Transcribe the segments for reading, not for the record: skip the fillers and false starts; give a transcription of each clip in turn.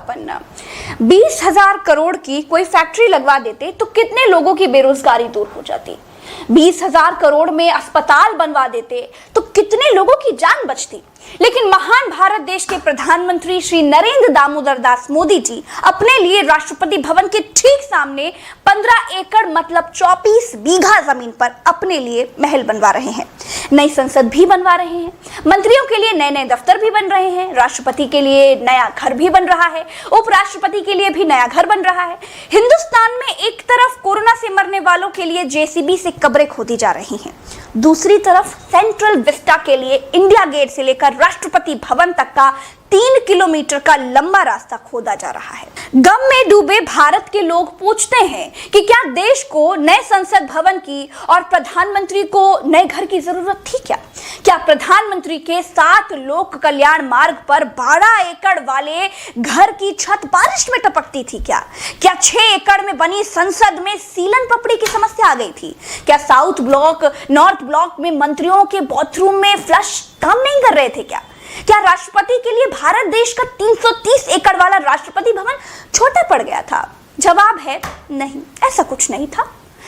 पन्ना। 20,000 करोड़ की कोई फैक्ट्री लगवा देते तो कितने लोगों की बेरोजगारी दूर हो जाती। 20,000 करोड़ में अस्पताल बनवा देते तो कितने लोगों की जान बचती। लेकिन महान भारत देश के प्रधानमंत्री श्री नरेंद्र दामोदर दास मोदी जी अपने लिए राष्ट्रपति भवन के ठीक सामने 15 एकड़ मतलब 24 बीघा जमीन पर अपने लिए महल बनवा रहे हैं। नई संसद भी बनवा रहे हैं, मंत्रियों के लिए नए नए दफ्तर भी बन रहे हैं, राष्ट्रपति के लिए नया घर भी बन रहा है, उपराष्ट्रपति के लिए भी नया घर बन रहा है। हिंदुस्तान में एक तरफ कोरोना से मरने वालों के लिए जेसीबी से कब्रें खोदी जा रही हैं, दूसरी तरफ सेंट्रल विस्टा के लिए इंडिया गेट से लेकर राष्ट्रपति भवन तक का 3 किलोमीटर का लंबा रास्ता खोदा जा रहा है। गम में डूबे भारत के लोग पूछते हैं कि क्या देश को नए संसद भवन की और प्रधानमंत्री को नए घर की जरूरत थी क्या? क्या प्रधानमंत्री के 7 लोक कल्याण मार्ग पर 12 एकड़ वाले घर की छत बारिश में टपकती थी क्या? क्या 6 एकड़ में बनी संसद में सीलन पपड़ी की समस्या आ गई थी? क्या साउथ ब्लॉक नॉर्थ ब्लॉक में मंत्रियों के बाथरूम में फ्लश काम नहीं कर रहे थे क्या? क्या राष्ट्रपति के लिए भारत देश का 330 एकड़ वाला राष्ट्रपति भवन छोटा पड़ गया था? जवाब है नहीं, ऐसा कुछ नहीं था।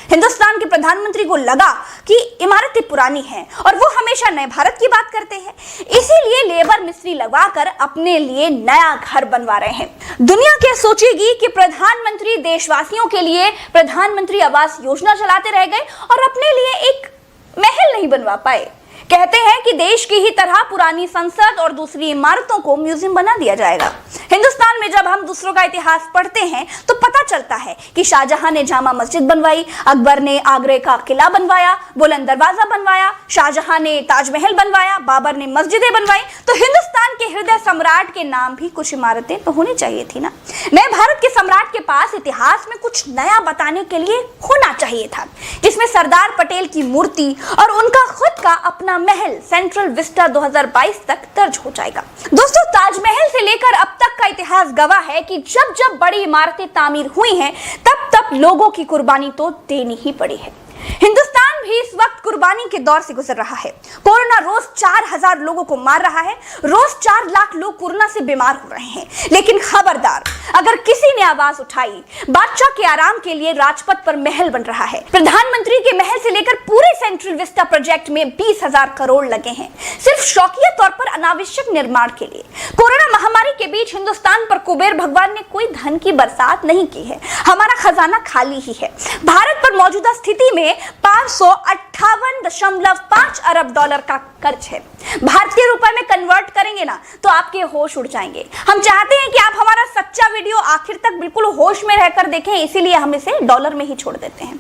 हिंदुस्तान के प्रधानमंत्री को लगा कि इमारतें पुरानी हैं और वो हमेशा नए भारत की बात करते हैं, इसीलिए लेबर मिस्त्री लगवाकर अपने लिए नया घर बनवा रहे हैं। दुनिया क्या सोचेगी कि प्रधानमंत्री देशवासियों के लिए प्रधानमंत्री आवास योजना चलाते रह गए और अपने लिए एक महल नहीं बनवा पाए। कहते हैं कि देश की ही तरह पुरानी संसद और दूसरी इमारतों को म्यूजियम बना दिया जाएगा। हिंदुस्तान में जब हम दूसरों का इतिहास पढ़ते हैं तो पता चलता है कि शाहजहां ने जामा मस्जिद बनवाई, अकबर ने आगरे का किला बनवाया, बुलंद दरवाजा बनवाया, शाहजहां ने ताजमहल बनवाया, बाबर ने मस्जिदें बनवाई। तो हिंदुस्तान के हृदय सम्राट के नाम भी कुछ इमारतें तो होनी चाहिए थी ना। नए भारत के सम्राट के पास इतिहास में कुछ नया बताने के लिए होना चाहिए था, जिसमें सरदार पटेल की मूर्ति और उनका खुद का अपना महल सेंट्रल विस्टा 2022 तक दर्ज हो जाएगा। दोस्तों, ताजमहल से लेकर अब तक का इतिहास गवाह है कि जब जब बड़ी इमारतें तामीर हुई हैं तब तब लोगों की कुर्बानी तो देनी ही पड़ी है। हिंदुस्तान भी इस वक्त कुर्बानी के दौर से गुजर रहा है। कोरोना रोज 4,000 लोगों को मार रहा है, रोज 4 लाख लोग कोरोना से बीमार हो रहे हैं। लेकिन खबरदार, अगर किसी ने आवाज उठाई, बादशाह के आराम के लिए राजपथ पर महल बन रहा है। प्रधानमंत्री के महल से लेकर पूरे सेंट्रल विस्टा प्रोजेक्ट में 20,000 करोड़ लगे हैं, सिर्फ शौकिया तौर पर अनावश्यक निर्माण के लिए। कोरोना महामारी के बीच हिंदुस्तान पर कुबेर भगवान ने कोई धन की बरसात नहीं की है, हमारा खजाना खाली ही है। भारत पर मौजूदा स्थिति में 558.5 अरब डॉलर का कर्ज है। भारतीय रुपए में कन्वर्ट करेंगे ना तो आपके होश उड़ जाएंगे। हम चाहते हैं कि आप हमारा सच्चा वीडियो आखिर तक बिल्कुल होश में रहकर देखें, इसीलिए हम इसे डॉलर में ही छोड़ देते हैं।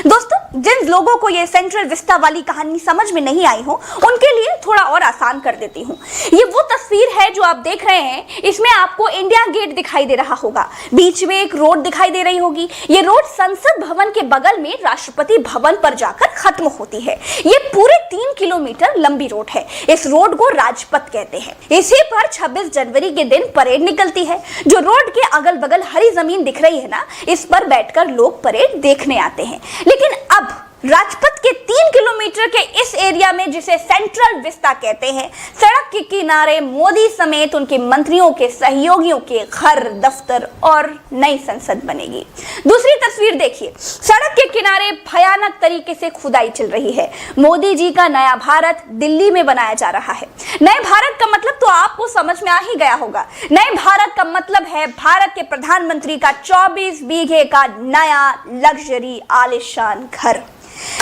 दोस्तों, जिन लोगों को ये सेंट्रल विस्टा वाली कहानी समझ में नहीं आई हो उनके लिए थोड़ा और आसान कर देती हूँ। ये वो तस्वीर है जो आप देख रहे हैं, इसमें आपको इंडिया गेट दिखाई दे रहा होगा, बीच में एक रोड दिखाई दे रही होगी। ये रोड संसद भवन के बगल में राष्ट्रपति भवन पर जाकर खत्म होती है। ये पूरे 3 किलोमीटर लंबी रोड है। इस रोड को राजपथ कहते हैं। इसी पर 26 जनवरी के दिन परेड निकलती है। जो रोड के अगल बगल हरी जमीन दिख रही है ना, इस पर बैठकर लोग परेड देखने आते हैं। लेकिन अब राजपथ के 3 किलोमीटर के इस एरिया में, जिसे सेंट्रल विस्टा कहते हैं, सड़क के किनारे मोदी समेत उनके मंत्रियों के सहयोगियों के घर, दफ्तर और नई संसद बनेगी। दूसरी तस्वीर देखिए, सड़क के किनारे भयानक तरीके से खुदाई चल रही है। मोदी जी का नया भारत दिल्ली में बनाया जा रहा है। नए भारत का मतलब तो आपको समझ में आ ही गया होगा। नए भारत का मतलब है भारत के प्रधानमंत्री का 24 बीघे का नया लग्जरी आलीशान घर।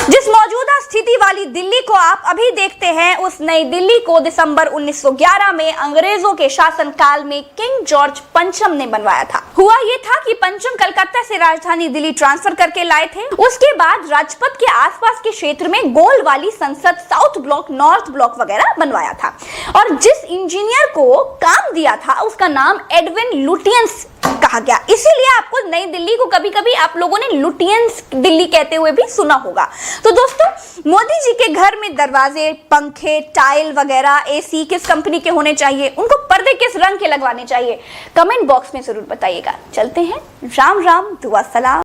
जिस मौजूदा स्थिति वाली दिल्ली को आप अभी देखते हैं, उस नई दिल्ली को दिसंबर 1911 में अंग्रेजों के शासनकाल में किंग जॉर्ज पंचम ने बनवाया था। हुआ ये था कि पंचम कलकत्ता से राजधानी दिल्ली ट्रांसफर करके लाए थे। उसके बाद राजपथ के आसपास के क्षेत्र में गोल वाली संसद, साउथ ब्लॉक, नॉर्थ ब्लॉक वगैरह बनवाया था। और जिस इंजीनियर को काम दिया था उसका नाम एडविन लुटियंस कहा गया। इसीलिए आपको नई दिल्ली को कभी कभी आप लोगों ने लुटियंस दिल्ली कहते हुए भी सुना होगा। तो दोस्तों, मोदी जी के घर में दरवाजे, पंखे, टाइल वगैरह, एसी किस कंपनी के होने चाहिए, उनको पर्दे किस रंग के लगवाने चाहिए, कमेंट बॉक्स में जरूर बताइएगा। चलते हैं, राम राम, दुआ सलाम।